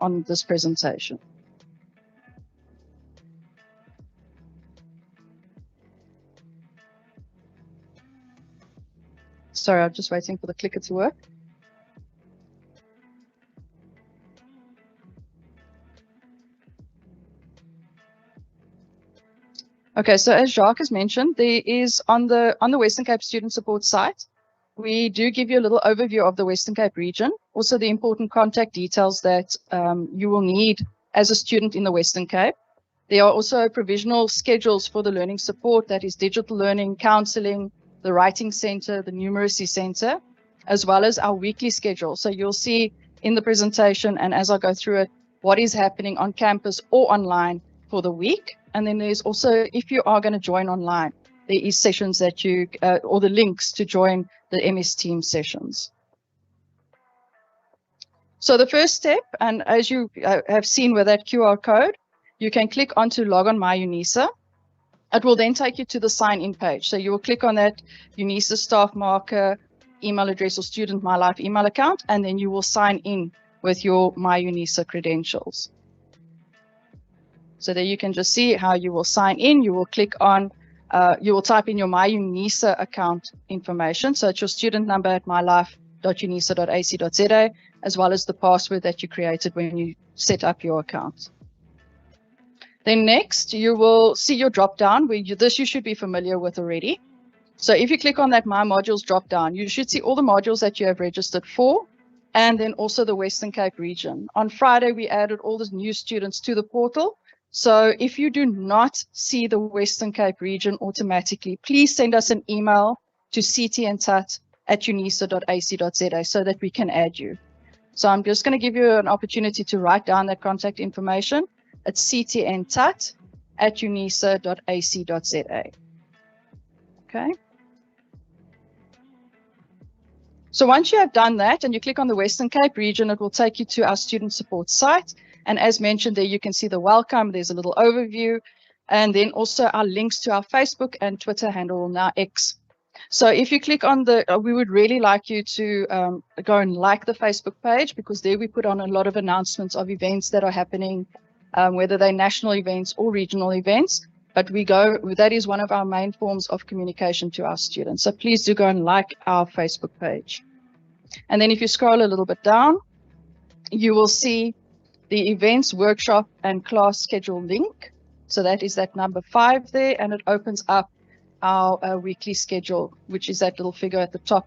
on this presentation. Sorry, I'm just waiting for the clicker to work. Okay, so as Jacques has mentioned, there is on the Western Cape Student Support site, we do give you a little overview of the Western Cape region, also the important contact details that you will need as a student in the Western Cape. There are also provisional schedules for the learning support, that is digital learning, counseling, the writing center, the numeracy center, as well as our weekly schedule. So you'll see in the presentation, and as I go through it, what is happening on campus or online for the week. And then there's also, if you are going to join online, there is sessions that you, or the links to join the MS Teams sessions. So the first step, and as you have seen with that QR code, you can click onto log on my UNISA. It will then take you to the sign in page. So you will click on that UNISA staff marker, email address or student My Life email account, and then you will sign in with your My UNISA credentials. So there you can just see how you will sign in. You will click on, you will type in your My UNISA account information. So it's your student number at mylife.unisa.ac.za, as well as the password that you created when you set up your account. Then next, you will see your drop down, where this you should be familiar with already. So if you click on that My Modules drop down, you should see all the modules that you have registered for, and then also the Western Cape region. On Friday, we added all the new students to the portal. So if you do not see the Western Cape region automatically, please send us an email to ctntat@unisa.ac.za so that we can add you. So I'm just going to give you an opportunity to write down that contact information. It's ctntat@unisa.ac.za. Okay. So once you have done that and you click on the Western Cape region, it will take you to our student support site. And as mentioned there, you can see the welcome. There's a little overview, and then also our links to our Facebook and Twitter handle, now X. So if you click on the, we would really like you to go and like the Facebook page, because there we put on a lot of announcements of events that are happening, whether they're national events or regional events. But that is one of our main forms of communication to our students. So please do go and like our Facebook page. And then if you scroll a little bit down, you will see the events, workshop, and class schedule link. So that is that number 5 there, and it opens up our weekly schedule, which is that little figure at the top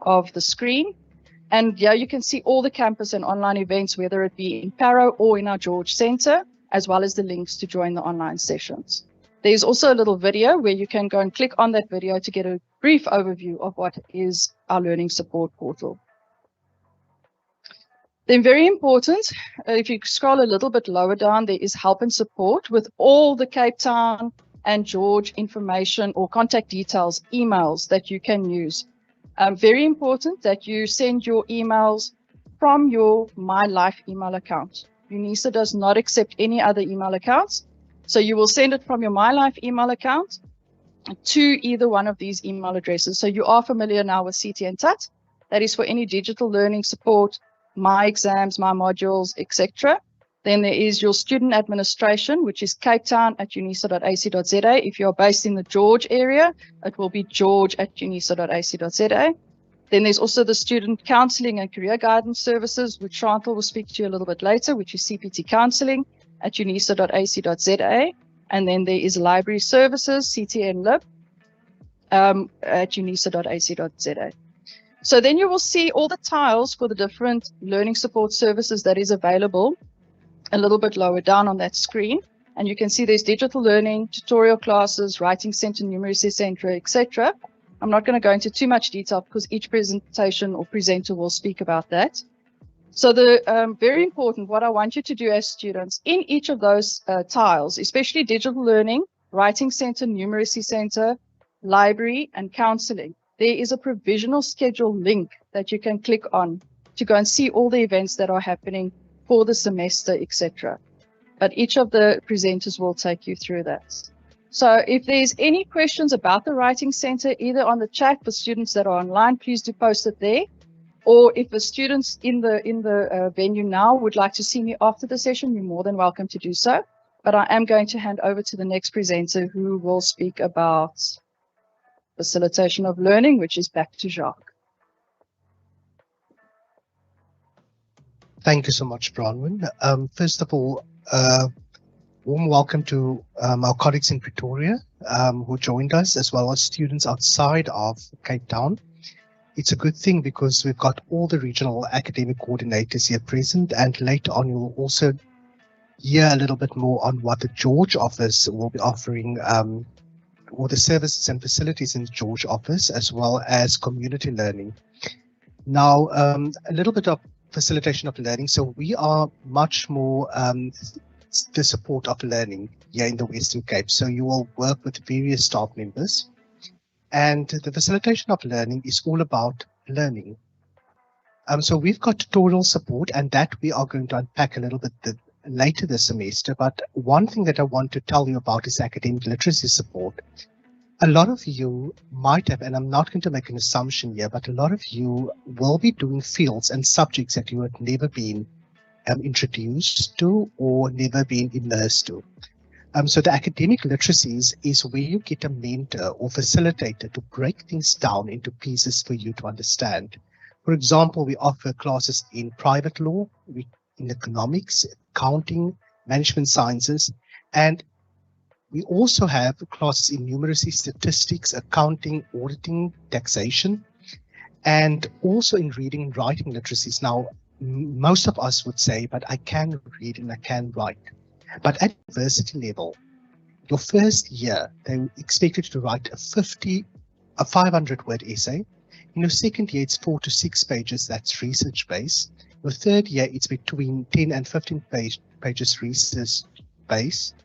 of the screen. And yeah, you can see all the campus and online events, whether it be in Parow or in our George Center, as well as the links to join the online sessions. There's also a little video where you can go and click on that video to get a brief overview of what is our learning support portal. Then very important, if you scroll a little bit lower down, there is help and support with all the Cape Town and George information or contact details, emails that you can use. Very important that you send your emails from your My Life email account. UNISA does not accept any other email accounts. So you will send it from your My Life email account to either one of these email addresses. So you are familiar now with ctntat. That is for any digital learning support, my exams, my modules, etc. Then there is your student administration, which is capetown@unisa.ac.za. If you're based in the George area, it will be george@unisa.ac.za. Then there's also the student counseling and career guidance services, which Chantal will speak to you a little bit later, which is CPT counseling at unisa.ac.za. And then there is library services, CTN Lib, at unisa.ac.za. So then you will see all the tiles for the different learning support services that is available a little bit lower down on that screen. And you can see there's digital learning, tutorial classes, writing center, numeracy center, etc. I'm not going to go into too much detail because each presentation or presenter will speak about that. So the very important, what I want you to do as students in each of those tiles, especially digital learning, writing center, numeracy center, library, and counseling, there is a provisional schedule link that you can click on to go and see all the events that are happening for the semester, etc. But each of the presenters will take you through that. So if there's any questions about the Writing Center, either on the chat for students that are online, please do post it there. or if the students in the venue now would like to see me after the session, you're more than welcome to do so. But I am going to hand over to the next presenter who will speak about facilitation of learning, which is back to Jacques. Thank you so much, Bronwyn. First of all, warm welcome to our colleagues in Pretoria who joined us, as well as students outside of Cape Town. It's a good thing because we've got all the regional academic coordinators here present, and later on you'll also hear a little bit more on what the George office will be offering, or the services and facilities in the George office, as well as community learning. Now, a little bit of facilitation of learning. So we are much more the support of learning here in the Western Cape. So you will work with various staff members, and the facilitation of learning is all about learning. So we've got tutorial support, and that we are going to unpack a little bit later this semester. But one thing that I want to tell you about is academic literacy support. A lot of you might have, and I'm not going to make an assumption here, but a lot of you will be doing fields and subjects that you had never been introduced to or never been immersed to. So the academic literacies is where you get a mentor or facilitator to break things down into pieces for you to understand. For example, we offer classes in private law, in economics, accounting, management sciences, and we also have classes in numeracy, statistics, accounting, auditing, taxation, and also in reading and writing literacies. Now, most of us would say, but I can read and I can write. But at university level, your first year, they expect you to write a 500-word essay. In your second year, it's 4 to 6 pages. That's research-based. Your third year, it's between 10 and 15 pages research-based.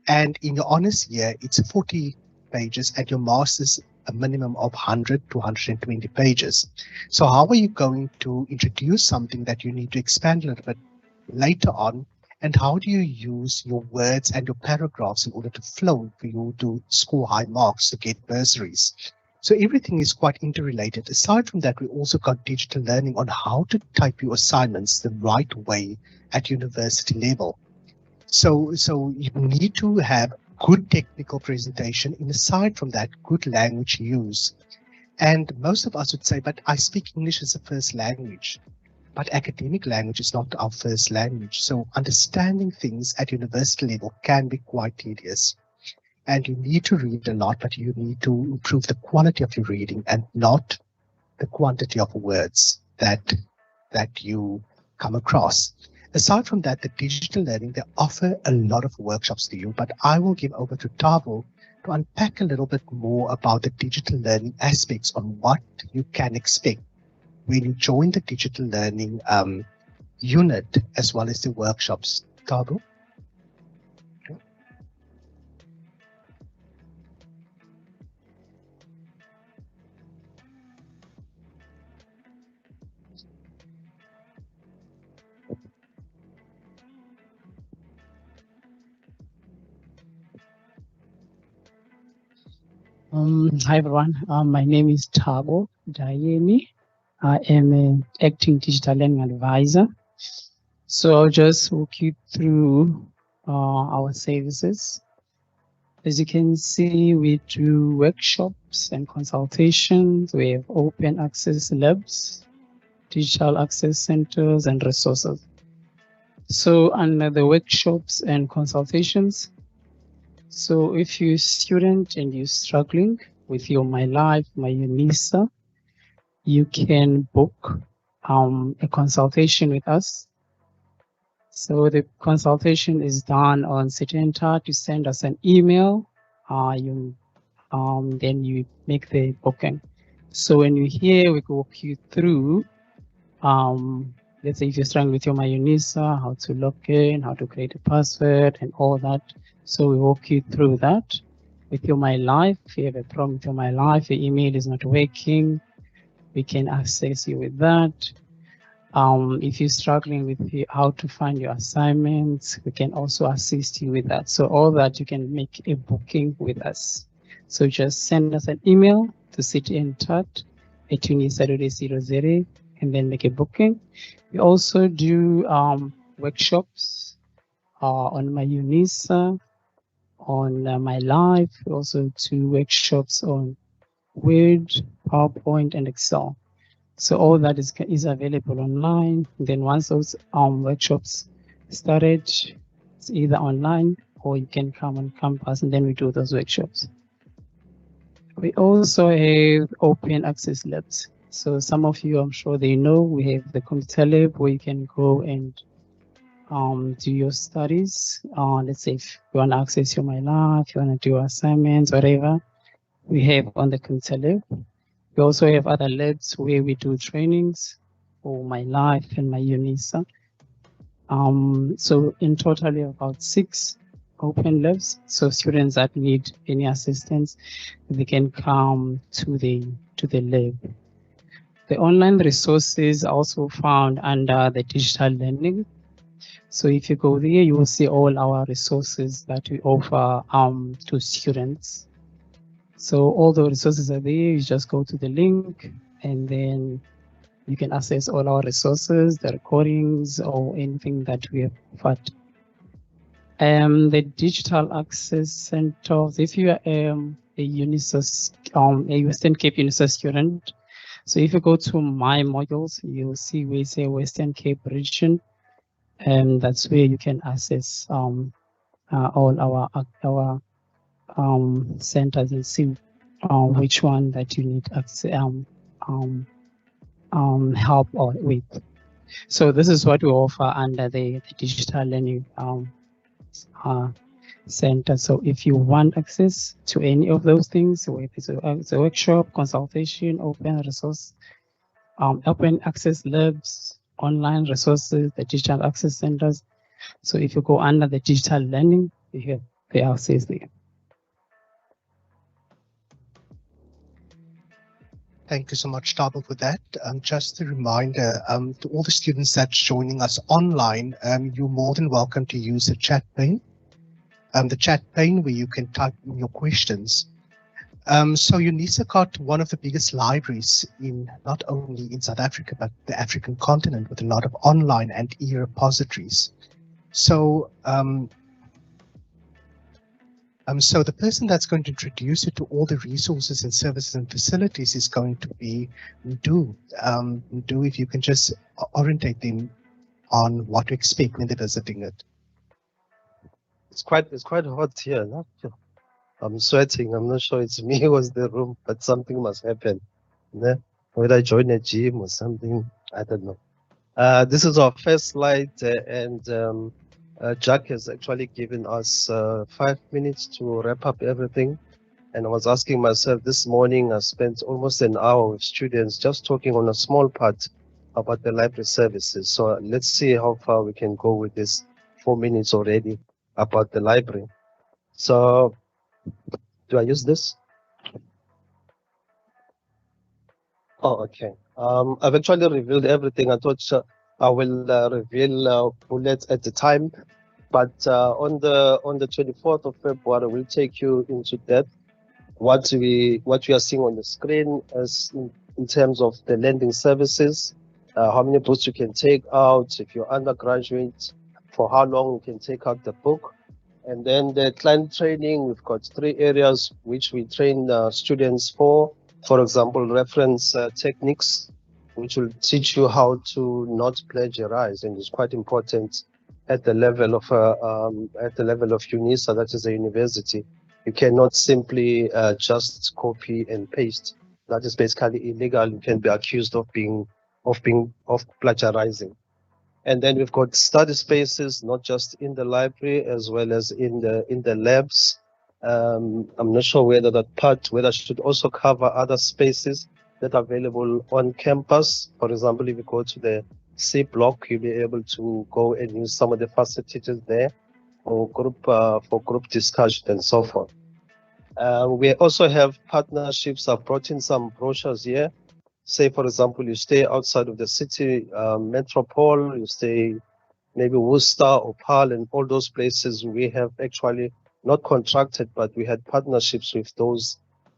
And in your honors year, it's 40 pages, and your master's a minimum of 100 to 120 pages. So how are you going to introduce something that you need to expand a little bit later on? And how do you use your words and your paragraphs in order to flow for you to score high marks to get bursaries? So everything is quite interrelated. Aside from that, we also got digital learning on how to type your assignments the right way at university level. So you need to have good technical presentation, and aside from that, good language use. And most of us would say, but I speak English as a first language. But academic language is not our first language. So understanding things at university level can be quite tedious. And you need to read a lot, but you need to improve the quality of your reading and not the quantity of words that you come across. Aside from that, the digital learning, they offer a lot of workshops to you, but I will give over to Tavo to unpack a little bit more about the digital learning aspects on what you can expect when you join the digital learning unit, as well as the workshops. Tavo? Hi everyone, my name is Thabo Dayemi. I am an acting digital learning advisor. So I'll just walk you through our services. As you can see, we do workshops and consultations. We have open access labs, digital access centers, and resources. So under the workshops and consultations, so if you're a student and you're struggling with your My Life, My UNISA, you can book a consultation with us. So the consultation is done on Setenta. To send us an email, then you make the booking. So when you're here, we can walk you through, let's say if you're struggling with your My UNISA, how to log in, how to create a password and all that. So we walk you through that. With your My Life, if you have a problem with your My Life, your email is not working, we can access you with that. If you're struggling with how to find your assignments, we can also assist you with that. So all that, you can make a booking with us. So just send us an email to cityandtat@unisa.ac.za, and then make a booking. We also do workshops on my UNISA, on my live. We also do workshops on Word, PowerPoint, and Excel. So all that is available online. Then once those workshops started, it's either online or you can come on campus and then we do those workshops. We also have open access labs. So some of you, I'm sure they know, we have the computer lab where you can go and do your studies. Let's say if you want to access your MyLab, if you want to do assignments, whatever, we have on the computer lab. We also have other labs where we do trainings for MyLife and my UNISA. So in total, about 6 open labs. So students that need any assistance, they can come to the lab. The online resources are also found under the digital learning. So if you go there, you will see all our resources that we offer to students. So all the resources are there. You just go to the link and then you can access all our resources, the recordings, or anything that we have offered. The digital access centers, if you are a UNISA, a Western Cape UNISA student, so if you go to my modules, you'll see we say Western Cape region, and that's where you can access all our centers and see which one that you need access, help with. So this is what we offer under the digital learning center. So if you want access to any of those things, whether it's a workshop, consultation, open resource, open access labs, online resources, the digital access centers. So if you go under the digital learning, you have the access there. Thank you so much, Tabo, for that. Just a reminder to all the students that's joining us online, you're more than welcome to use the chat pane. The chat pane where you can type in your questions. So UNISA got one of the biggest libraries in not only in South Africa, but the African continent, with a lot of online and e-repositories. So so the person that's going to introduce you to all the resources and services and facilities is going to be Ndu. Ndu, if you can just orientate them on what to expect when they're visiting it. It's quite hot here. No? I'm sweating. I'm not sure it's me or the room, but something must happen. Yeah? Whether I join a gym or something, I don't know. This is our first slide, and Jack has actually given us 5 minutes to wrap up everything. And I was asking myself this morning, I spent almost an hour with students just talking on a small part about the library services. So let's see how far we can go with this 4 minutes already about the library. So do I use this? Oh, okay. I've actually revealed everything. I thought I will reveal bullets at the time, but on the 24th of February, we'll take you into depth what we are seeing on the screen as in terms of the lending services, how many books you can take out if you're undergraduate, for how long you can take out the book. And then the client training, we've got 3 areas which we train students for. For example, reference techniques, which will teach you how to not plagiarize, and it's quite important at the level of UNISA, that is a university. You cannot simply just copy and paste. That is basically illegal. You can be accused of plagiarizing. And then we've got study spaces, not just in the library, as well as in the labs. I'm not sure whether I should also cover other spaces that are available on campus. For example, if you go to the C block, you'll be able to go and use some of the facilities there for group discussion and so forth. We also have partnerships. I've brought in some brochures here. Say, for example, you stay outside of the city metropole, you stay maybe Worcester or Paarl, and all those places we have actually not contracted, but we had partnerships with those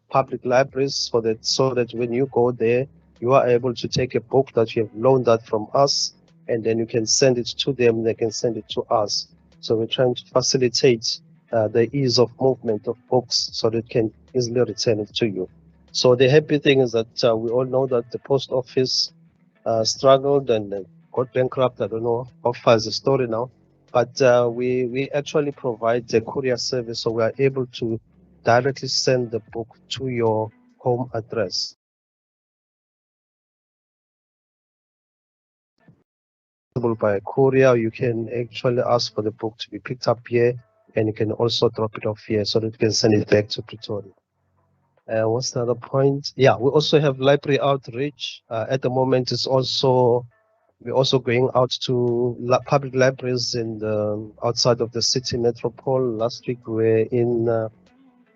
public libraries so that when you go there, you are able to take a book that you have loaned that from us, and then you can send it to them, they can send it to us. So we're trying to facilitate the ease of movement of books so that it can easily return it to you. So the happy thing is that we all know that the post office struggled and got bankrupt. I don't know how far is the story now, but we actually provide the courier service, so we are able to directly send the book to your home address. By courier, you can actually ask for the book to be picked up here, and you can also drop it off here so that you can send it back to Pretoria. What's the other point? Yeah, we also have library outreach. At the moment, we're also going out to public libraries in the outside of the city metropole. Last week we were in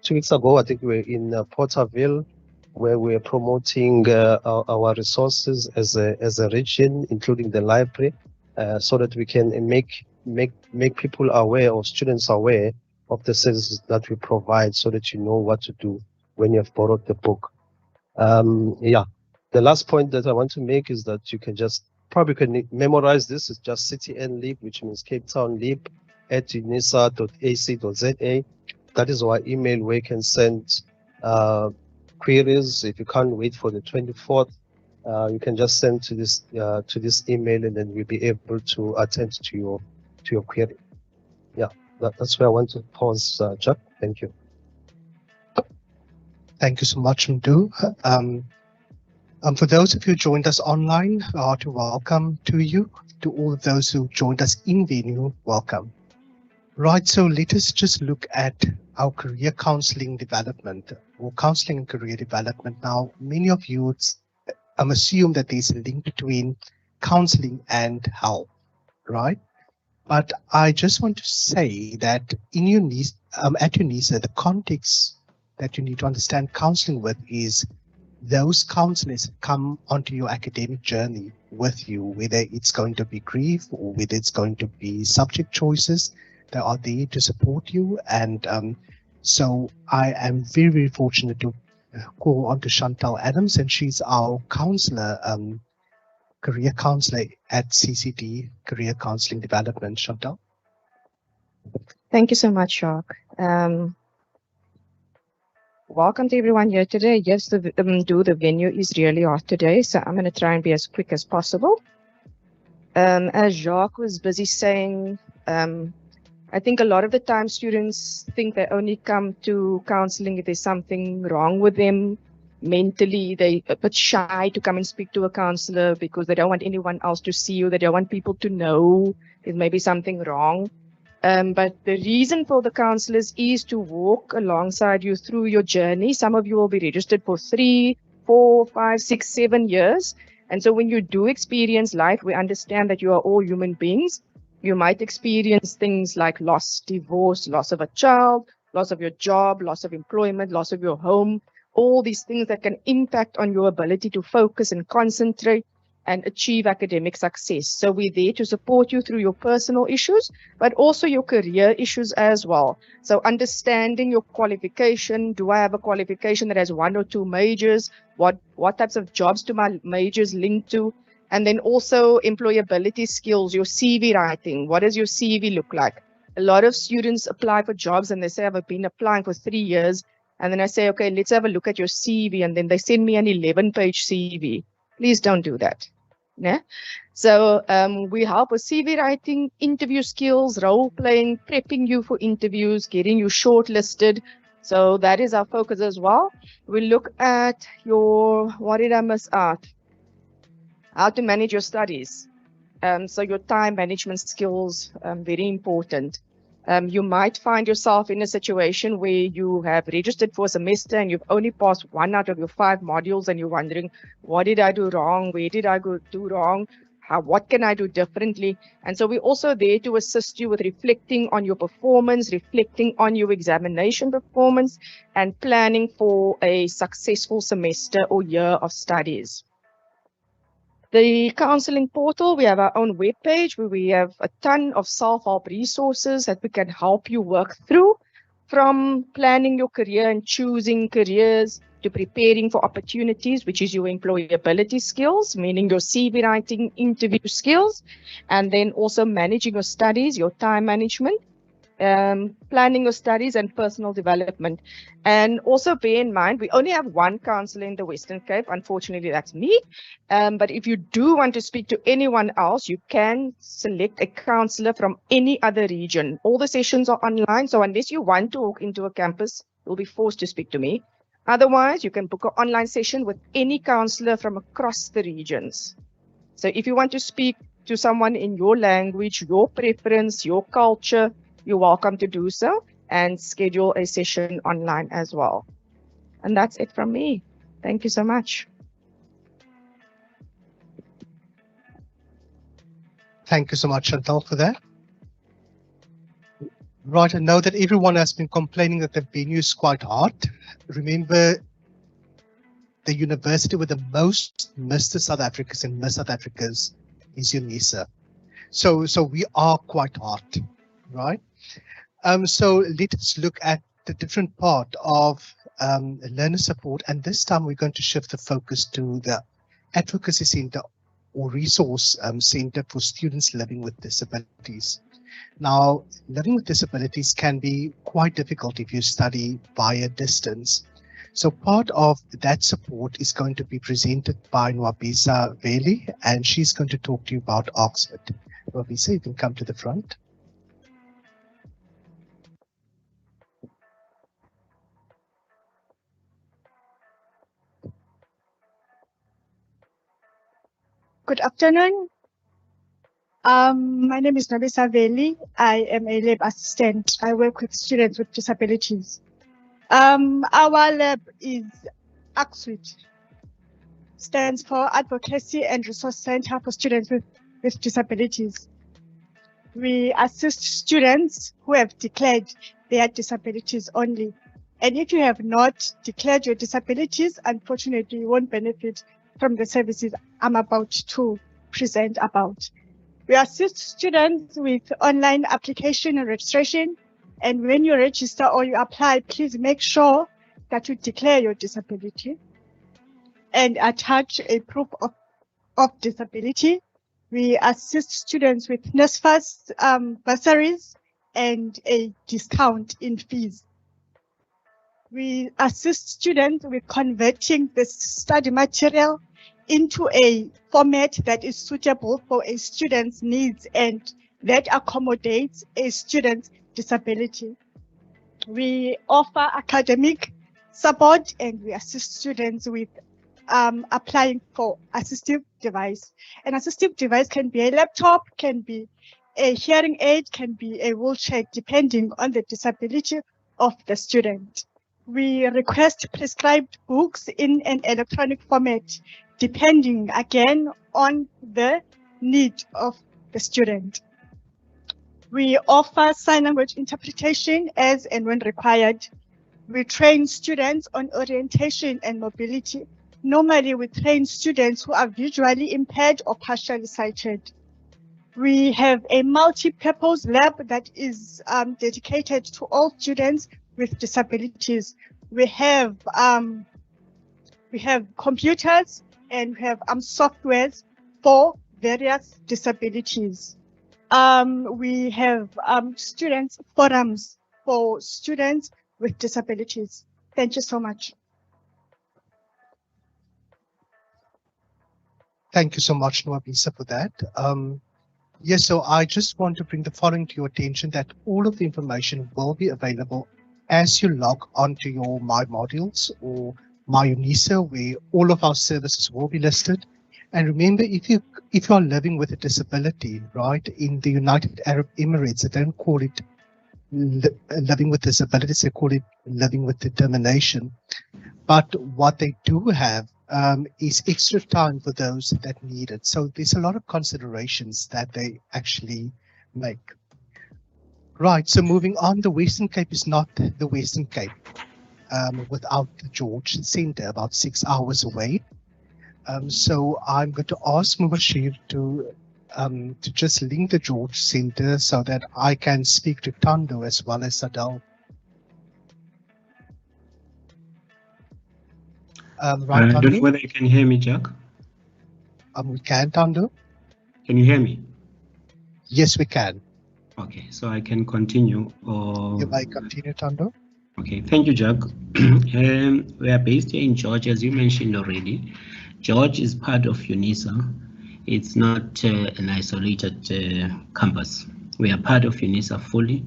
2 weeks ago, I think we were in Porterville, where we're promoting our resources as a region, including the library, so that we can make people aware, or students aware of the services that we provide, so that you know what to do when you have borrowed the book. Yeah, the last point that I want to make is that you can probably can memorize this. It's just CTN-LIB, which means Cape Town LIB @unisa.ac.za. That is our email where you can send queries. If you can't wait for the 24th, you can just send to this email, and then we'll be able to attend to your query. Yeah, that's where I want to pause, Chuck. Thank you. Thank you so much, Mdu. For those of you who joined us online, to welcome to you. To all of those who joined us in venue, welcome. Right, so let us just look at our career counseling development, or counseling and career development. Now, many of you assume that there's a link between counseling and health, right? But I just want to say that in at UNISA, the context that you need to understand counseling with is those counselors come onto your academic journey with you, whether it's going to be grief or whether it's going to be subject choices. They are there to support you. And so I am very, very fortunate to call on to Chantal Adams, and she's our counselor, career counselor at CCD, Career Counseling Development. Chantal. Thank you so much, Jacques. Welcome to everyone here today. Yes, the venue is really hot today, so I'm going to try and be as quick as possible. As Jacques was busy saying, I think a lot of the time students think they only come to counseling if there's something wrong with them mentally. They're a bit shy to come and speak to a counselor because they don't want anyone else to see you. They don't want people to know there's maybe something wrong. But the reason for the counselors is to walk alongside you through your journey. Some of you will be registered for 3, 4, 5, 6, 7 years. And so when you do experience life, we understand that you are all human beings. You might experience things like loss, divorce, loss of a child, loss of your job, loss of employment, loss of your home, all these things that can impact on your ability to focus and concentrate and achieve academic success. So we're there to support you through your personal issues, but also your career issues as well. So understanding your qualification. Do I have a qualification that has 1 or 2 majors? What types of jobs do my majors link to? And then also employability skills, your CV writing. What does your CV look like? A lot of students apply for jobs and they say, I've been applying for 3 years. And then I say, okay, let's have a look at your CV. And then they send me an 11-page CV. Please don't do that. Yeah? So we help with CV writing, interview skills, role playing, prepping you for interviews, getting you shortlisted. So that is our focus as well. We look at what did I miss out? How to manage your studies. So your time management skills, very important. You might find yourself in a situation where you have registered for a semester and you've only passed 1 out of your 5 modules and you're wondering, what did I do wrong? Where did I do wrong? What can I do differently? And so we're also there to assist you with reflecting on your performance, reflecting on your examination performance, and planning for a successful semester or year of studies. The counseling portal, we have our own webpage where we have a ton of self-help resources that we can help you work through, from planning your career and choosing careers, to preparing for opportunities, which is your employability skills, meaning your CV writing, interview skills, and then also managing your studies, your time management, planning your studies and personal development. And also bear in mind, we only have one counsellor in the Western Cape. Unfortunately, that's me. But if you do want to speak to anyone else, you can select a counsellor from any other region. All the sessions are online, so unless you want to walk into a campus, you'll be forced to speak to me. Otherwise, you can book an online session with any counsellor from across the regions. So if you want to speak to someone in your language, your preference, your culture, you're welcome to do so and schedule a session online as well. And that's it from me. Thank you so much. Thank you so much, Chantal, for that. Right, I know that everyone has been complaining that the venue is quite hot. Remember, the university with the most Mr. South Africans and Miss South Africans is UNISA. So we are quite hot, right? So let us look at the different part of learner support, and this time we're going to shift the focus to the advocacy center or resource center for students living with disabilities. Now, living with disabilities can be quite difficult if you study via distance. So part of that support is going to be presented by Nwabisa Veli, and she's going to talk to you about Oxford. Nwabisa, you can come to the front. Good afternoon. My name is Nwabisa Veli. I am a lab assistant. I work with students with disabilities. Our lab is ACSWIT, stands for Advocacy and Resource Center for Students with Disabilities. We assist students who have declared their disabilities only. And if you have not declared your disabilities, unfortunately, you won't benefit from the services I'm about to present about. We assist students with online application and registration. And when you register or you apply, please make sure that you declare your disability and attach a proof of disability. We assist students with NSFAS bursaries and a discount in fees. We assist students with converting the study material into a format that is suitable for a student's needs and that accommodates a student's disability. We offer academic support and we assist students with applying for assistive device. An assistive device can be a laptop, can be a hearing aid, can be a wheelchair, depending on the disability of the student. We request prescribed books in an electronic format, depending again on the need of the student. We offer sign language interpretation as and when required. We train students on orientation and mobility. Normally, we train students who are visually impaired or partially sighted. We have a multi-purpose lab that is dedicated to all students with disabilities. We have computers and we have softwares for various disabilities. We have students forums for students with disabilities. Thank you so much. Thank you so much, Nwabisa, for that. Yes, so I just want to bring the following to your attention, that all of the information will be available as you log onto your My Modules or My UNISA, where all of our services will be listed. And remember, if you are living with a disability, right, in the United Arab Emirates, they don't call it living with disabilities, they call it living with determination. But what they do have is extra time for those that need it. So there's a lot of considerations that they actually make. Right, so moving on, the Western Cape is not the Western Cape without the George Centre, about 6 hours away. So I'm going to ask Mubashir to just link the George Centre so that I can speak to Tando as well as Sadal. Right, I don't know Tandu? whether you can hear me, Jack. We can, Tandu. Can you hear me? Yes, we can. Okay, so I can continue. You may continue, Tandu. Okay, thank you, Jack. We are based here in George, as you mentioned already. George is part of UNISA. It's not an isolated campus. We are part of UNISA fully.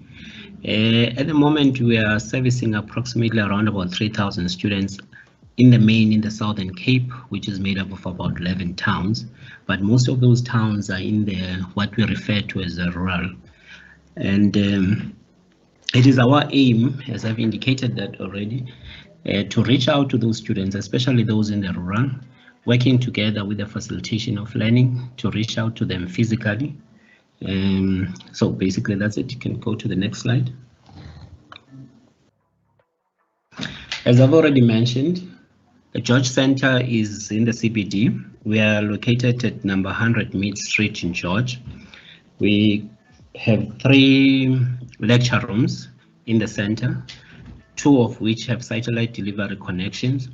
At the moment, we are servicing approximately around about 3,000 students in the Southern Cape, which is made up of about 11 towns. But most of those towns are in what we refer to as a rural. And it is our aim, as I've indicated that already, to reach out to those students, especially those in the rural, working together with the facilitation of learning to reach out to them physically. So basically that's it. You can go to the next slide. As I've already mentioned, the George Center is in the CBD. We are located at number 100 Mead Street in George. We have 3 lecture rooms in the center, 2 of which have satellite delivery connections.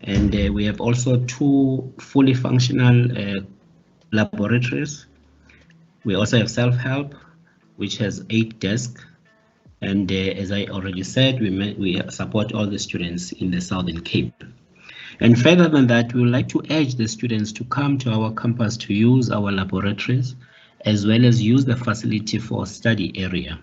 And we have also 2 fully functional laboratories. We also have self-help, which has 8 desks. And as I already said, we support all the students in the Southern Cape. And further than that, we would like to urge the students to come to our campus to use our laboratories, as well as use the facility for study area.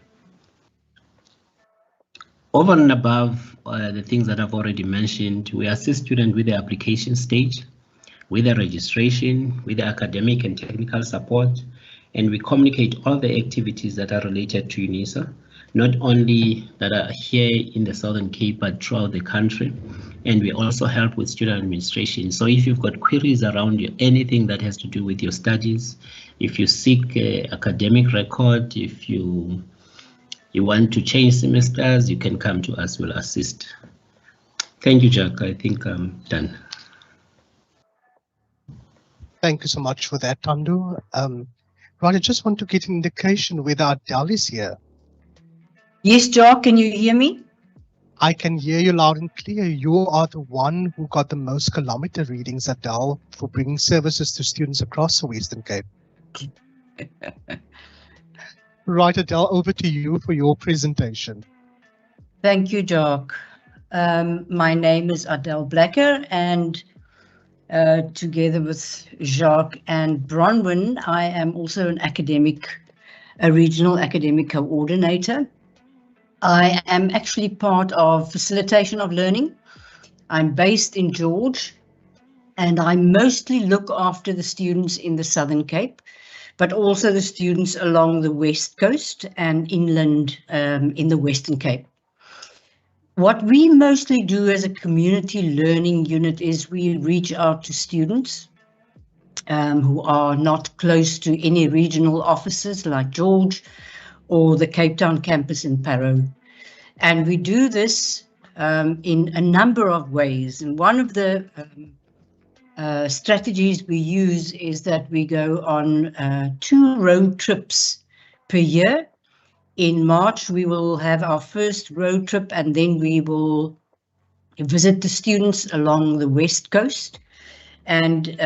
Over and above the things that I've already mentioned, we assist students with the application stage, with the registration, with the academic and technical support, and we communicate all the activities that are related to UNISA, not only that are here in the Southern Cape, but throughout the country. And we also help with student administration. So if you've got queries around anything that has to do with your studies, if you seek academic record, if you want to change semesters, you can come to us, we'll assist. Thank you, Jack. I think I'm done. Thank you so much for that, Tandu. Right, I just want to get an indication whether Adele is here. Yes, Jack, can you hear me? I can hear you loud and clear. You are the one who got the most kilometer readings, Adele, for bringing services to students across the Western Cape. Right, Adele, over to you for your presentation. Thank you, Jack. My name is Adele Blacker, and together with Jacques and Bronwyn, I am also a regional academic coordinator. I am actually part of facilitation of learning. I'm based in George, and I mostly look after the students in the Southern Cape, but also the students along the West Coast and inland in the Western Cape. What we mostly do as a community learning unit is we reach out to students who are not close to any regional offices like George or the Cape Town campus in Parow. And we do this in a number of ways. And one of the strategies we use is that we go on 2 road trips per year. In March, we will have our first road trip, and then we will visit the students along the West Coast. And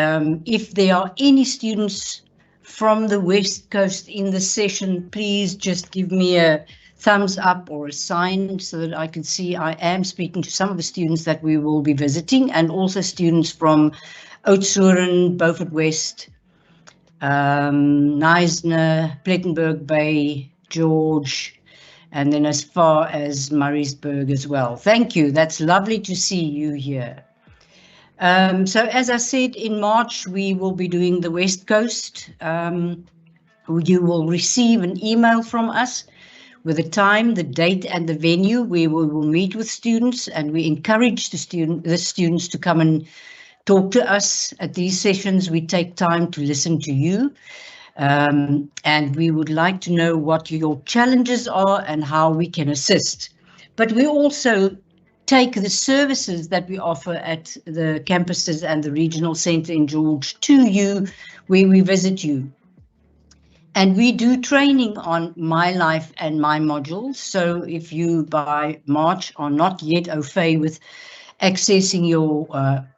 if there are any students from the West Coast in the session, please just give me a thumbs up or a sign so that I can see I am speaking to some of the students that we will be visiting, and also students from Oudtshoorn, Beaufort West, Knysna, Plettenberg Bay, George, and then as far as Murraysburg as well. Thank you. That's lovely to see you here. So as I said, in March, we will be doing the West Coast. You will receive an email from us with the time, the date, and the venue where we will meet with students, and we encourage the students to come and talk to us at these sessions. We take time to listen to you. And we would like to know what your challenges are and how we can assist. But we also take the services that we offer at the campuses and the regional centre in George to you where we visit you. And we do training on My Life and My modules. So if you by March are not yet au fait with accessing your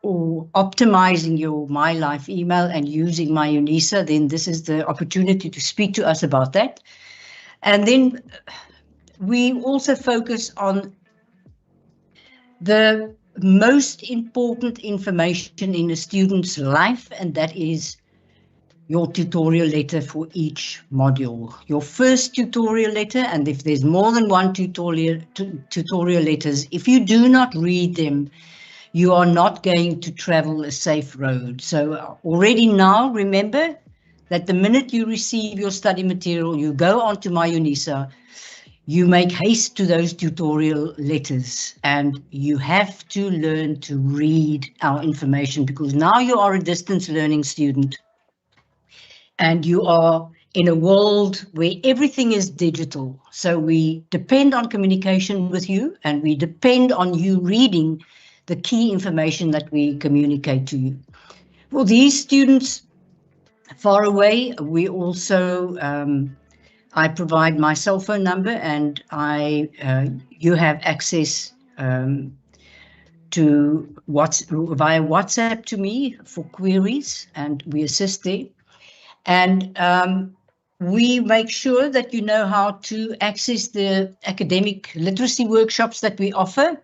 or optimizing your My Life email and using My UNISA, then this is the opportunity to speak to us about that. And then we also focus on the most important information in a student's life, and that is your tutorial letter for each module. Your first tutorial letter, and if there's more than one tutorial letters, if you do not read them, you are not going to travel a safe road. So already now, remember that the minute you receive your study material, you go onto My UNISA, you make haste to those tutorial letters, and you have to learn to read our information, because now you are a distance learning student and you are in a world where everything is digital. So we depend on communication with you, and we depend on you reading the key information that we communicate to you. For these students far away, we also I provide my cell phone number, and you have access to via WhatsApp to me for queries, and we assist there. And we make sure that you know how to access the academic literacy workshops that we offer.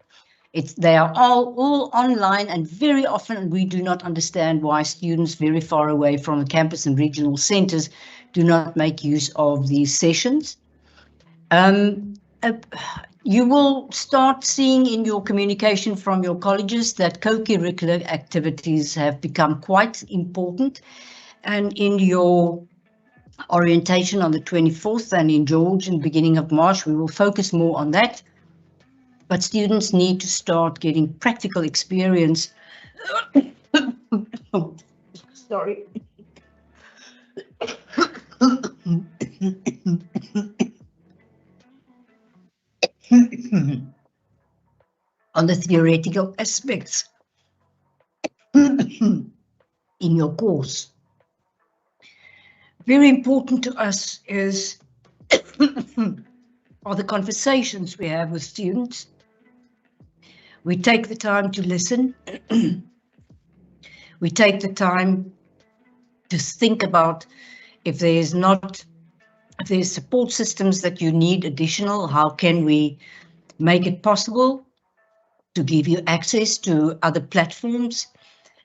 They are all online, and very often we do not understand why students very far away from the campus and regional centres do not make use of these sessions. You will start seeing in your communication from your colleges that co-curricular activities have become quite important. And in your orientation on the 24th and in George in the beginning of March, we will focus more on that. But students need to start getting practical experience. Sorry. On the theoretical aspects in your course. Very important to us are the conversations we have with students. We take the time to listen. We take the time to think about if there's support systems that you need additional, how can we make it possible to give you access to other platforms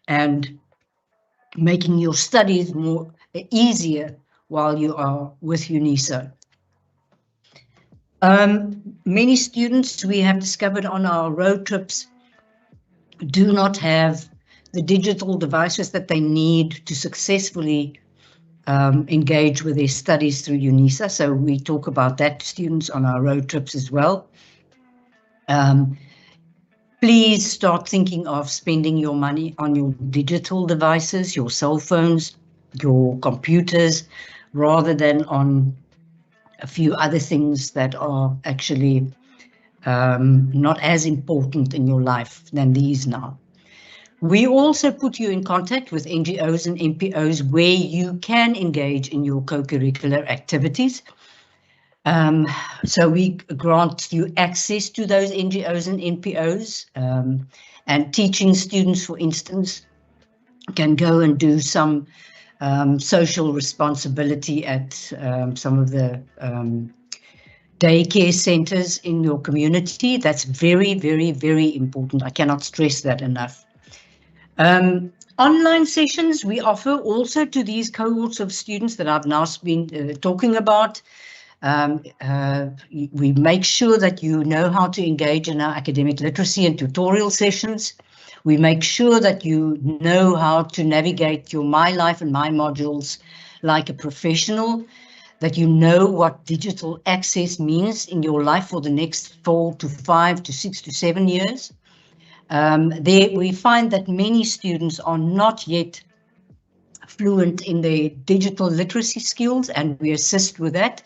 and making your studies more easier while you are with UNISA. Many students we have discovered on our road trips do not have the digital devices that they need to successfully engage with their studies through UNISA. So we talk about that to students on our road trips as well. Please start thinking of spending your money on your digital devices, your cell phones, your computers, rather than on a few other things that are actually not as important in your life than these now. We also put you in contact with NGOs and NPOs where you can engage in your co-curricular activities. So we grant you access to those NGOs and NPOs, and teaching students, for instance, can go and do some social responsibility at some of the daycare centres in your community. That's very, very, very important. I cannot stress that enough. Online sessions we offer also to these cohorts of students that I've now been talking about. We make sure that you know how to engage in our academic literacy and tutorial sessions. We make sure that you know how to navigate your My Life and My modules like a professional, that you know what digital access means in your life for the next 4 to 5 to 6 to 7 years. There we find that many students are not yet fluent in their digital literacy skills, and we assist with that.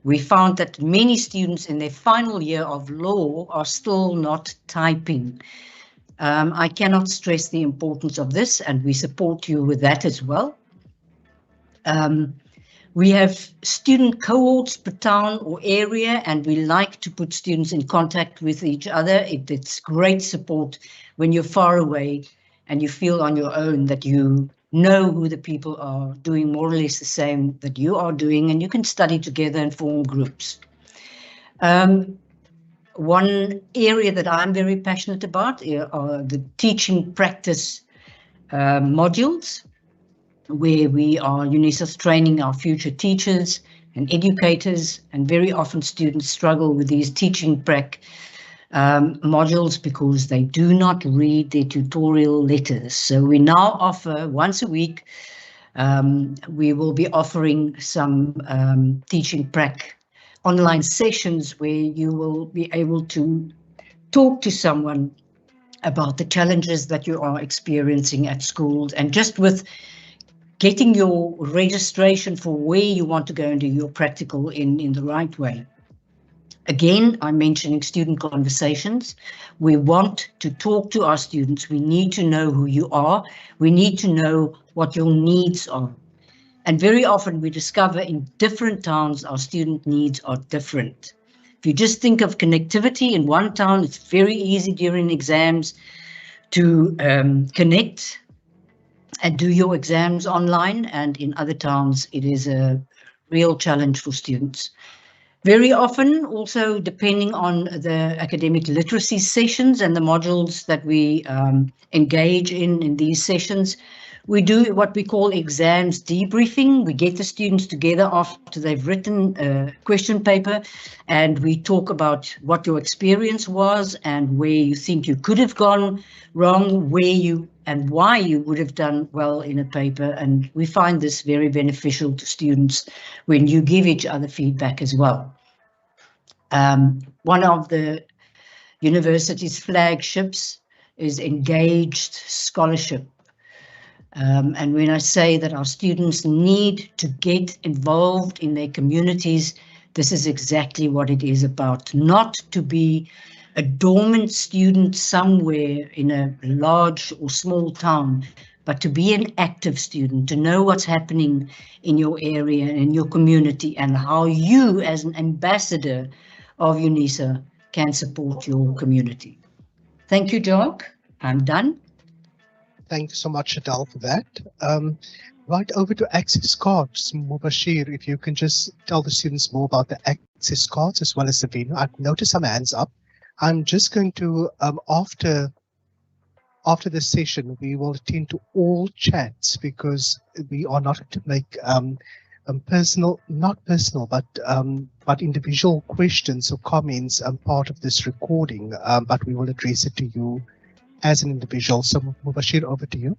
We found that many students in their final year of law are still not typing. I cannot stress the importance of this, and we support you with that as well. We have student cohorts per town or area, and we like to put students in contact with each other. It's great support when you're far away and you feel on your own, that you know who the people are doing more or less the same that you are doing, and you can study together and form groups. One area that I'm very passionate about are the teaching practice modules, where we are UNISA's training our future teachers and educators, and very often students struggle with these teaching prac modules because they do not read their tutorial letters. So we now offer once a week, we will be offering some teaching prac online sessions where you will be able to talk to someone about the challenges that you are experiencing at schools, and just with getting your registration for where you want to go and do your practical in the right way. Again, I'm mentioning student conversations. We want to talk to our students. We need to know who you are. We need to know what your needs are. And very often we discover in different towns, our student needs are different. If you just think of connectivity in one town, it's very easy during exams to connect and do your exams online, and in other towns it is a real challenge for students. Very often, also depending on the academic literacy sessions and the modules that we engage in these sessions, we do what we call exams debriefing. We get the students together after they've written a question paper, and we talk about what your experience was and where you think you could have gone wrong, where you and why you would have done well in a paper. And we find this very beneficial to students when you give each other feedback as well. One of the university's flagships is Engaged Scholarship. And when I say that our students need to get involved in their communities, this is exactly what it is about. Not to be a dormant student somewhere in a large or small town, but to be an active student, to know what's happening in your area and in your community, and how you as an ambassador of UNISA can support your community. Thank you, Jock. I'm done. Thank you so much, Adele, for that. Right over to access cards. Mubashir, if you can just tell the students more about the access cards as well as the venue. I've noticed some hands up. I'm just going to, after this session, we will attend to all chats, because we are not to make but individual questions or comments part of this recording, but we will address it to you as an individual. So Mubashir, over to you.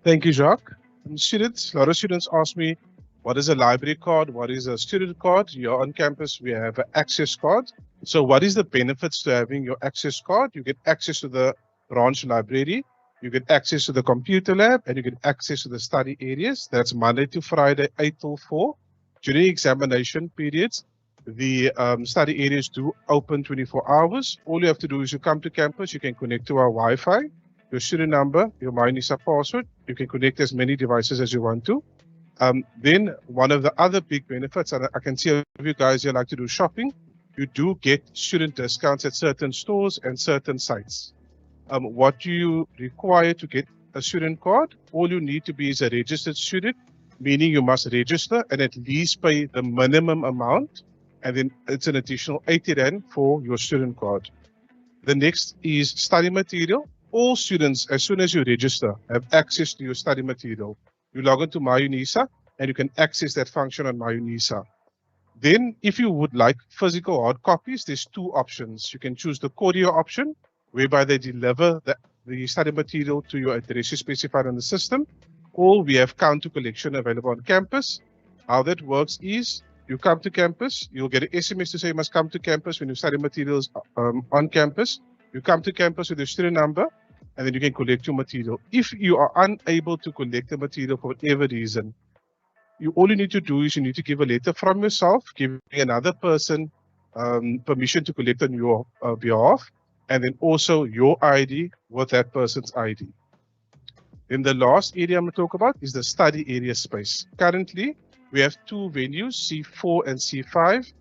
Thank you, Jacques. Students, a lot of students ask me, what is a library card? What is a student card? You're on campus, we have an access card. So what is the benefits to having your access card? You get access to the branch library, you get access to the computer lab, and you get access to the study areas. That's Monday to Friday, 8 till 4. During examination periods, the study areas do open 24 hours. All you have to do is you come to campus, you can connect to our Wi-Fi, your student number, your MyUNISA password. You can connect as many devices as you want to. Then one of the other big benefits, and I can see a few guys here like to do shopping, you do get student discounts at certain stores and certain sites. What do you require to get a student card? All you need to be is a registered student, meaning you must register and at least pay the minimum amount, and then it's an additional 80 Rand for your student card. The next is study material. All students, as soon as you register, have access to your study material. You log into MyUNISA and you can access that function on MyUNISA. Then, if you would like physical hard copies, there's two options. You can choose the courier option, whereby they deliver the study material to your address specified on the system, or we have counter collection available on campus. How that works is, you come to campus, you'll get an SMS to say you must come to campus when your study materials on campus. You come to campus with your student number, and then you can collect your material. If you are unable to collect the material for whatever reason, all you need to do is you need to give a letter from yourself, giving another person permission to collect on your behalf, and then also your ID with that person's ID. Then the last area I'm going to talk about is the study area space. Currently, we have two venues, C4 and C5,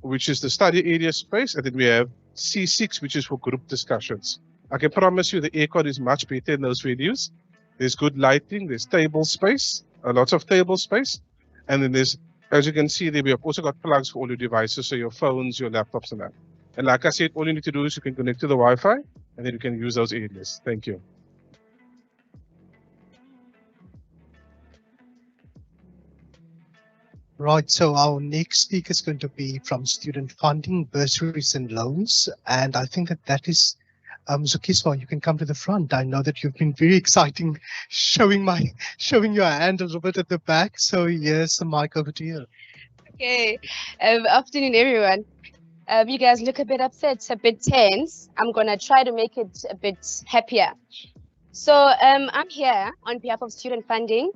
which is the study area space, and then we have C6, which is for group discussions. I can promise you the aircon is much better in those venues. There's good lighting, there's table space, lots of table space, and then there's, as you can see there, we have also got plugs for all your devices, so your phones, your laptops and that. And like I said, all you need to do is you can connect to the Wi-Fi, and then you can use those areas. Thank you. Right, so our next speaker is going to be from student funding, bursaries and loans. And I think that is, Zukiswa, you can come to the front. I know that you've been very exciting showing your hand a little bit at the back. So yes, the mic over to you. Okay, afternoon everyone. You guys look a bit upset, a bit tense. I'm gonna try to make it a bit happier. So I'm here on behalf of student funding.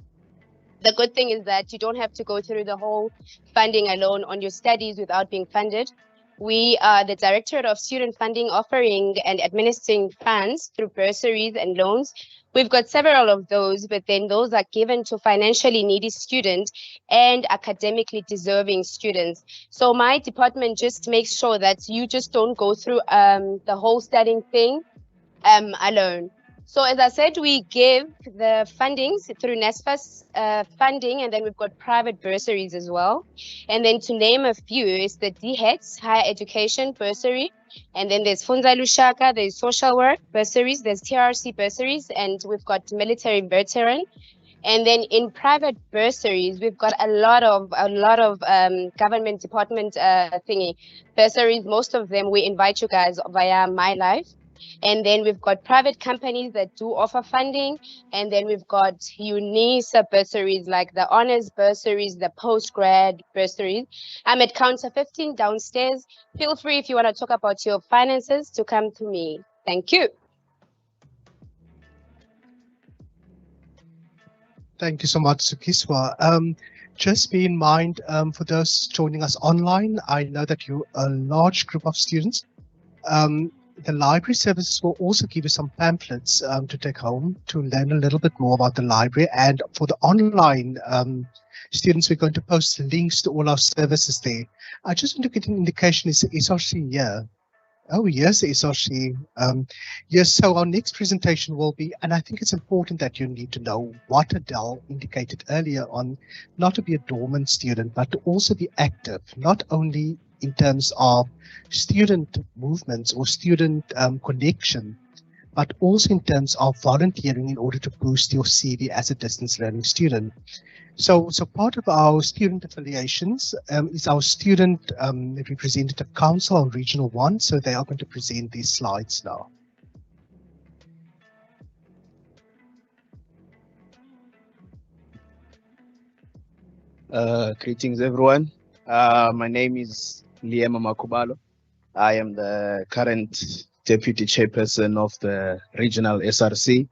The good thing is that you don't have to go through the whole funding alone on your studies without being funded. We are the Directorate of Student Funding, offering and administering funds through bursaries and loans. We've got several of those, but then those are given to financially needy students and academically deserving students. So my department just makes sure that you just don't go through the whole studying thing alone. So as I said, we give the fundings through NSFAS funding, and then we've got private bursaries as well. And then to name a few is the DHETS, Higher Education Bursary. And then there's Funza Lushaka, there's social work bursaries, there's TRC bursaries, and we've got military veteran. And then in private bursaries, we've got a lot of government department bursaries. Most of them, we invite you guys via My Life. And then we've got private companies that do offer funding. And then we've got UNISA bursaries, like the honors bursaries, the post-grad bursaries. I'm at counter 15 downstairs. Feel free, if you want to talk about your finances, to come to me. Thank you. Thank you so much, Zukiswa. Just be in mind, for those joining us online, I know that you're a large group of students. The library services will also give you some pamphlets to take home to learn a little bit more about the library. And for the online students, we're going to post links to all our services there. I just want to get an indication, is the SRC here? Oh, yes, the SRC. Yes, so our next presentation will be, and I think it's important that you need to know what Adele indicated earlier on, not to be a dormant student, but to also be active, not only in terms of student movements or student connection, but also in terms of volunteering in order to boost your CV as a distance learning student. So part of our student affiliations is our student representative council on Regional 1. So they are going to present these slides now. Greetings, everyone. My name is Liema Makubalo. I am the current deputy chairperson of the regional SRC.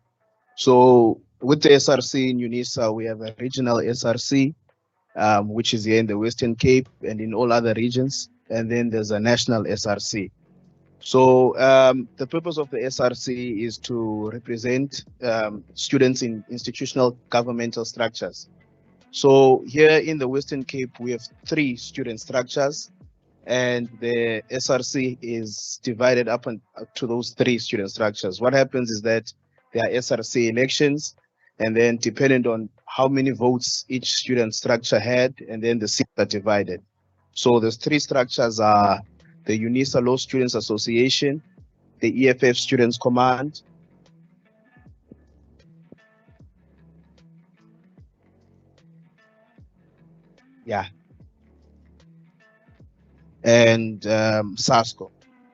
So with the SRC in UNISA, we have a regional SRC, which is here in the Western Cape and in all other regions. And then there's a national SRC. So the purpose of the SRC is to represent students in institutional governmental structures. So here in the Western Cape, we have 3 student structures, and the SRC is divided up to those 3 student structures. What happens is that there are SRC elections, and then depending on how many votes each student structure had, and then the seats are divided. So those 3 structures are the UNISA Law Students Association, the EFF Students Command, and SASCO.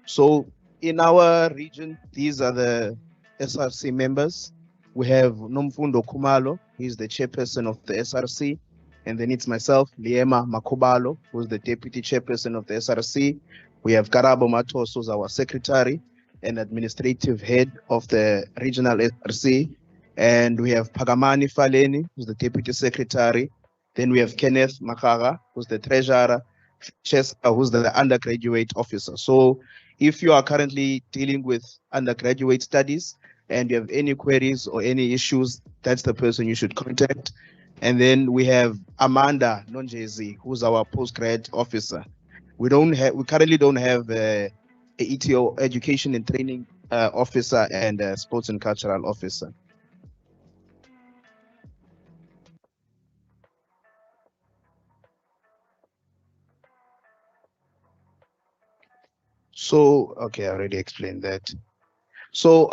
So in our region, these are the SRC members. We have Nomfundo Kumalo, he's the chairperson of the SRC. And then it's myself, Liema Makubalo, who's the deputy chairperson of the SRC. We have Karabo Matos, who's our secretary and administrative head of the regional SRC. And we have Pagamani Faleni, who's the deputy secretary. Then we have Kenneth Makaga, who's the treasurer, Cheska, who's the undergraduate officer. So if you are currently dealing with undergraduate studies, and you have any queries or any issues, that's the person you should contact. And then we have Amanda Nonjezi, who's our postgrad officer. We currently don't have a ETO, education and training officer, and a sports and cultural officer. So, okay, I already explained that. So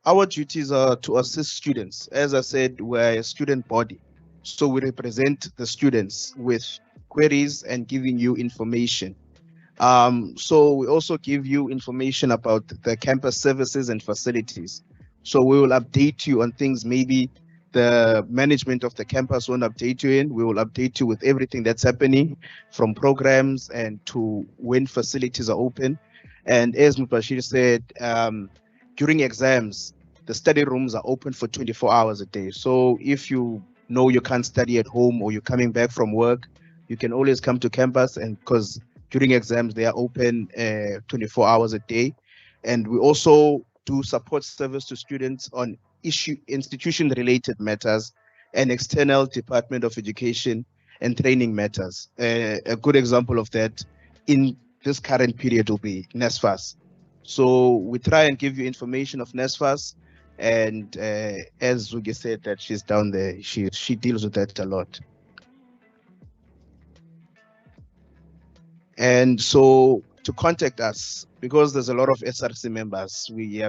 our duties are to assist students. As I said, we're a student body. So we represent the students with queries and giving you information. So we also give you information about the campus services and facilities. So we will update you on things maybe the management of the campus won't update you in. We will update you with everything that's happening, from programs and to when facilities are open. And as Mubashir said, during exams, the study rooms are open for 24 hours a day. So if you know you can't study at home or you're coming back from work, you can always come to campus, and because during exams, they are open 24 hours a day. And we also do support service to students on institution-related matters and external Department of Education and Training matters. A good example of that in this current period will be NSFAS. So we try and give you information of NSFAS, and as Zugi said, that she's down there, she deals with that a lot. And so to contact us, because there's a lot of SRC members, we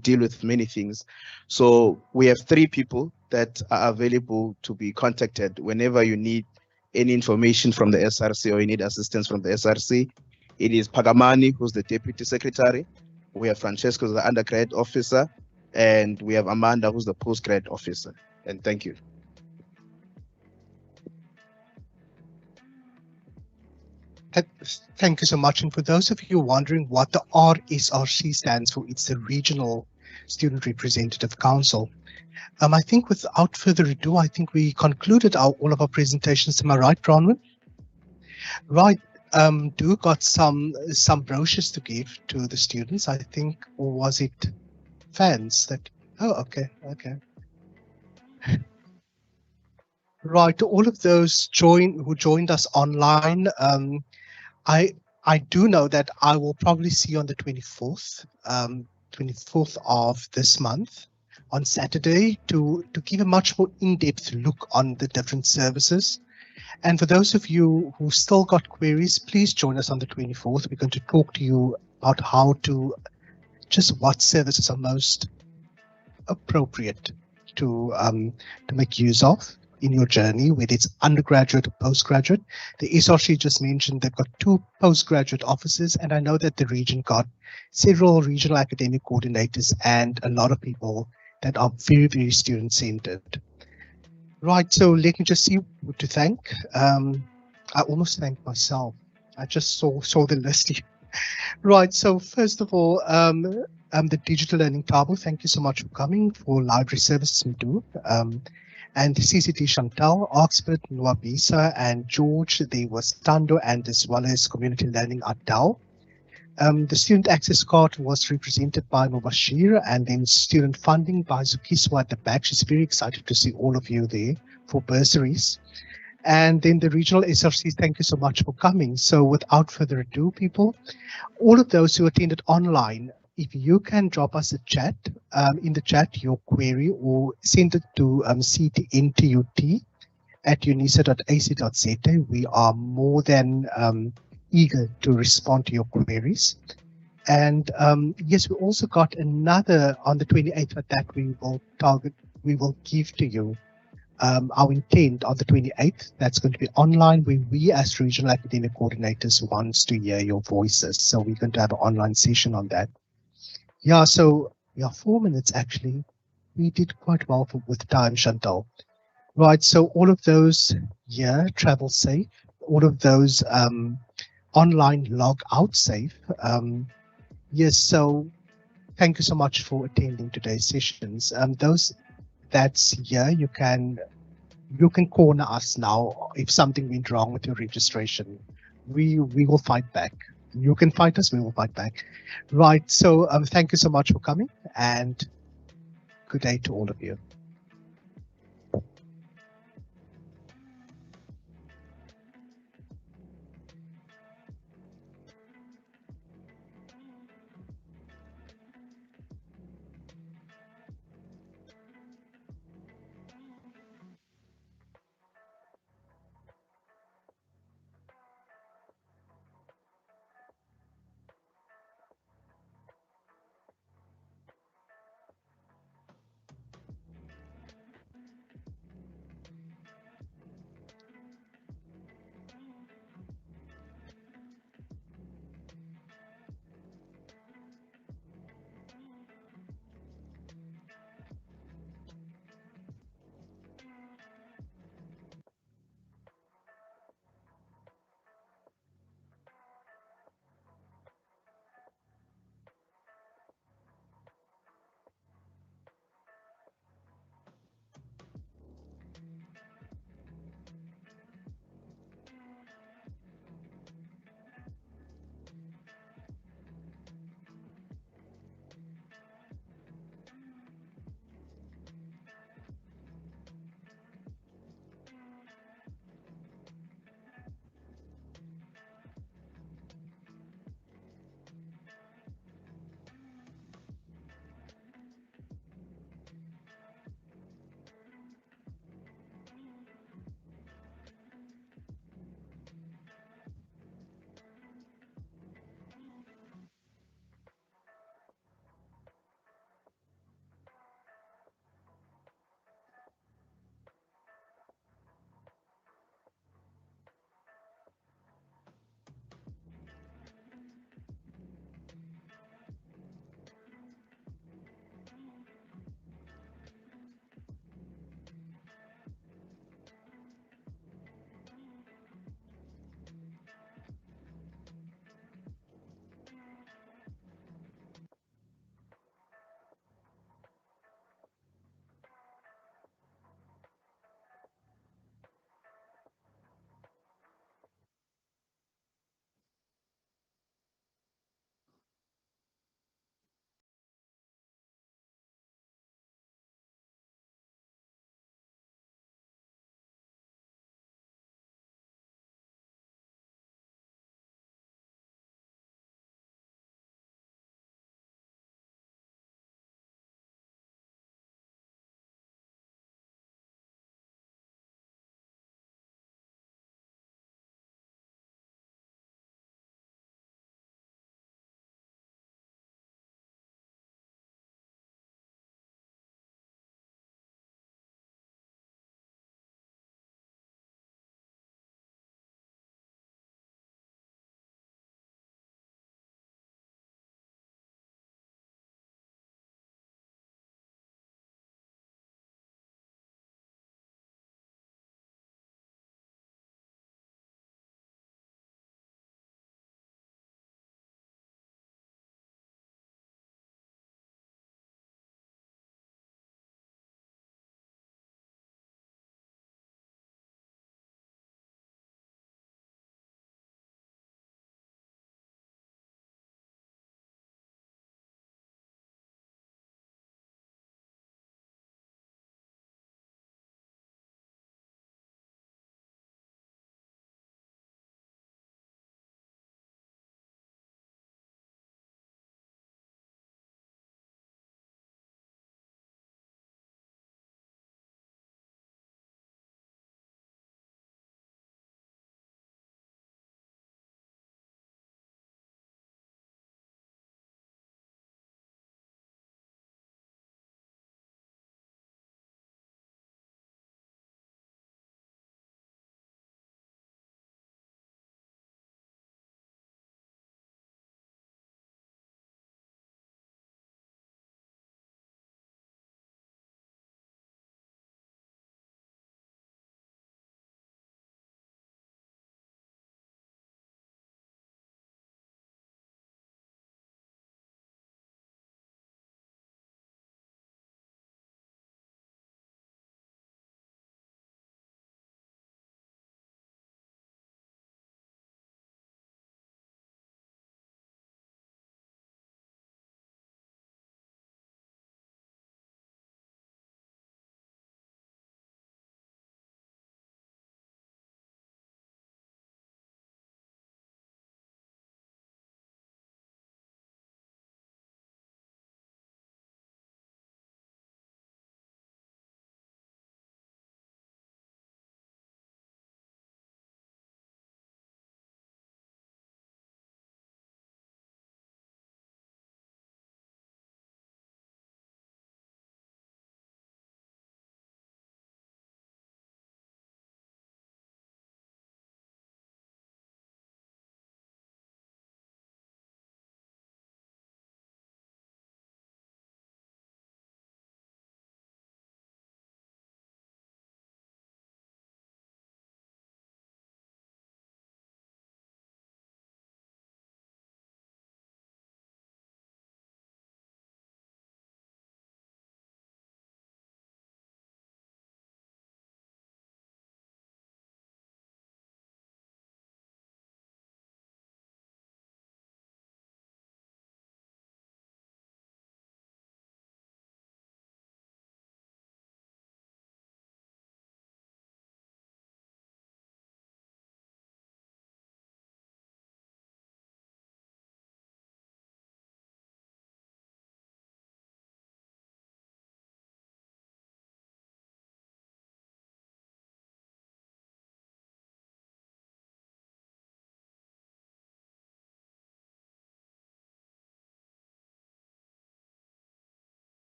deal with many things. So we have 3 people that are available to be contacted whenever you need any information from the SRC or you need assistance from the SRC. It is Pagamani, who's the Deputy Secretary. We have Francesco, who's the undergrad officer, and we have Amanda, who's the postgrad officer. And thank you. Thank you so much. And for those of you wondering what the RSRC stands for, it's the Regional Student Representative Council. I think without further ado, I think we concluded all of our presentations. Am I right, Bronwyn? Right. Do got some brochures to give to the students, I think, or was it fans that? Oh, okay. Right. To all of those who joined us online, I do know that I will probably see you on the 24th of this month on Saturday to give a much more in-depth look on the different services. And for those of you who still got queries, please join us on the 24th. We're going to talk to you about what services are most appropriate to make use of in your journey, whether it's undergraduate or postgraduate. The SRC just mentioned they've got 2 postgraduate officers, and I know that the region got several regional academic coordinators and a lot of people that are very, very student-centered. Right, so let me just see who to thank. I almost thanked myself. I just saw the list here. Right, so first of all, the Digital Learning Table, thank you so much for coming for library services we do. And CCT Chantal, Oxford, Nwabisa, and George, there was Tando, and as well as Community Learning Adele. The student access card was represented by Mubashir, and then student funding by Zukiswa at the back. She's very excited to see all of you there for bursaries. And then the regional SRC, thank you so much for coming. So without further ado, people, all of those who attended online, if you can drop us a chat, in the chat your query, or send it to ctntut@unisa.ac.za. We are more than eager to respond to your queries. And yes, we also got another on the 28th, but that we will give to you our intent on the 28th. That's going to be online, where we as regional academic coordinators wants to hear your voices. So we're going to have an online session on that. Yeah, so 4 minutes actually. We did quite well with time, Chantal. Right, so all of those, travel safe. All of those online log out safe. Yes, so thank you so much for attending today's sessions. Those that's here, you can corner us now if something went wrong with your registration. We will fight back. You can fight us, we will fight back. Right, so thank you so much for coming, and Good day to all of you.